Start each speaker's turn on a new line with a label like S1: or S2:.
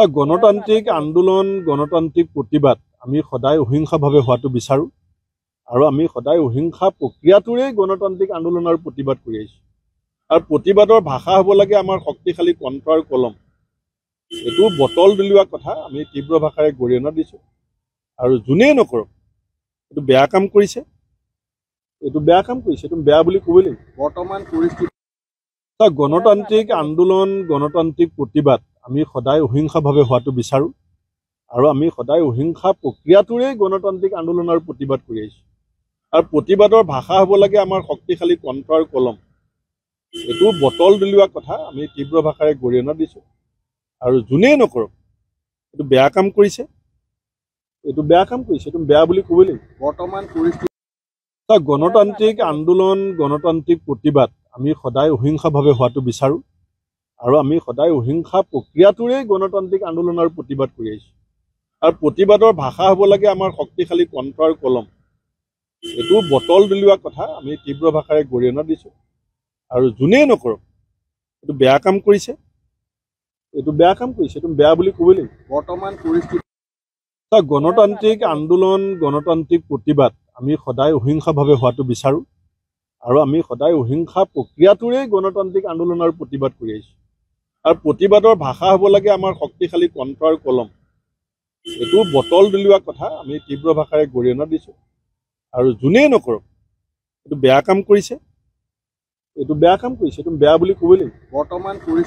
S1: গণতান্ত্ৰিক আন্দোলন গণতান্ত্ৰিক প্ৰতিবাদ আমি সদায় অহিংসাভাৱে হোৱাটো বিচাৰোঁ আৰু আমি সদায় অহিংসা প্ৰক্ৰিয়াটোৰেই গণতান্ত্ৰিক আন্দোলন আৰু প্ৰতিবাদ কৰি আহিছোঁ আৰু প্ৰতিবাদৰ ভাষা হ'ব লাগে আমাৰ শক্তিশালী কণ্ঠ আৰু কলম এইটো বটল দলিওৱা কথা আমি তীব্ৰ ভাষাৰে গৰিহণা দিছোঁ আৰু যোনেই নকৰক এইটো বেয়া কাম কৰিছে এইটো বেয়া বুলি ক'বই লাগিব
S2: বৰ্তমান পৰিস্থিতি
S1: গণতান্ত্ৰিক আন্দোলন গণতান্ত্ৰিক প্ৰতিবাদ আমি সদায় অহিংসাভাৱে হোৱাটো বিচাৰোঁ আৰু আমি সদায় অহিংসা প্ৰক্ৰিয়াটোৰেই গণতান্ত্ৰিক আন্দোলন আৰু প্ৰতিবাদ কৰি আহিছোঁ আৰু প্ৰতিবাদৰ ভাষা হ'ব লাগে আমাৰ শক্তিশালী কণ্ঠ আৰু কলম এইটো বটল দলিওৱা কথা আমি তীব্ৰ ভাষাৰে গৰিহণা দিছোঁ আৰু যোনেই নকৰক এইটো বেয়া কাম কৰিছে এইটো বেয়া বুলি ক'বই লাগিব
S2: বৰ্তমান পৰিস্থিতি
S1: গণতান্ত্ৰিক আন্দোলন গণতান্ত্ৰিক প্ৰতিবাদ আমি সদায় অহিংসাভাৱে হোৱাটো বিচাৰোঁ আৰু আমি সদায় অহিংসা প্ৰক্ৰিয়াটোৰেই গণতান্ত্ৰিক আন্দোলন আৰু প্ৰতিবাদ কৰি আহিছোঁ আৰু প্ৰতিবাদৰ ভাষা হ'ব লাগে আমাৰ শক্তিশালী কণ্ঠ আৰু কলম এইটো বটল দলিওৱা কথা আমি তীব্ৰ ভাষাৰে গৰিহণা দিছোঁ আৰু যোনেই নকৰক এইটো বেয়া কাম কৰিছে এইটো বেয়া বুলি ক'বই লাগিব
S2: বৰ্তমান পৰিস্থিতি
S1: গণতান্ত্ৰিক আন্দোলন গণতান্ত্ৰিক প্ৰতিবাদ আমি সদায় অহিংসাভাৱে হোৱাটো বিচাৰোঁ আৰু আমি সদায় অহিংসা প্ৰক্ৰিয়াটোৰেই গণতান্ত্ৰিক আন্দোলন আৰু প্ৰতিবাদ কৰি আহিছোঁ আৰু প্ৰতিবাদৰ ভাষা হ'ব লাগে আমাৰ শক্তিশালী কণ্ঠ আৰু কলম এইটো বটল দলিওৱা কথা আমি তীব্ৰ ভাষাৰে গৰিহণা দিছোঁ আৰু যোনেই নকৰক এইটো বেয়া কাম কৰিছে এইটো বেয়া বুলি ক'বই লাগিব
S2: বৰ্তমান পৰিস্থিতি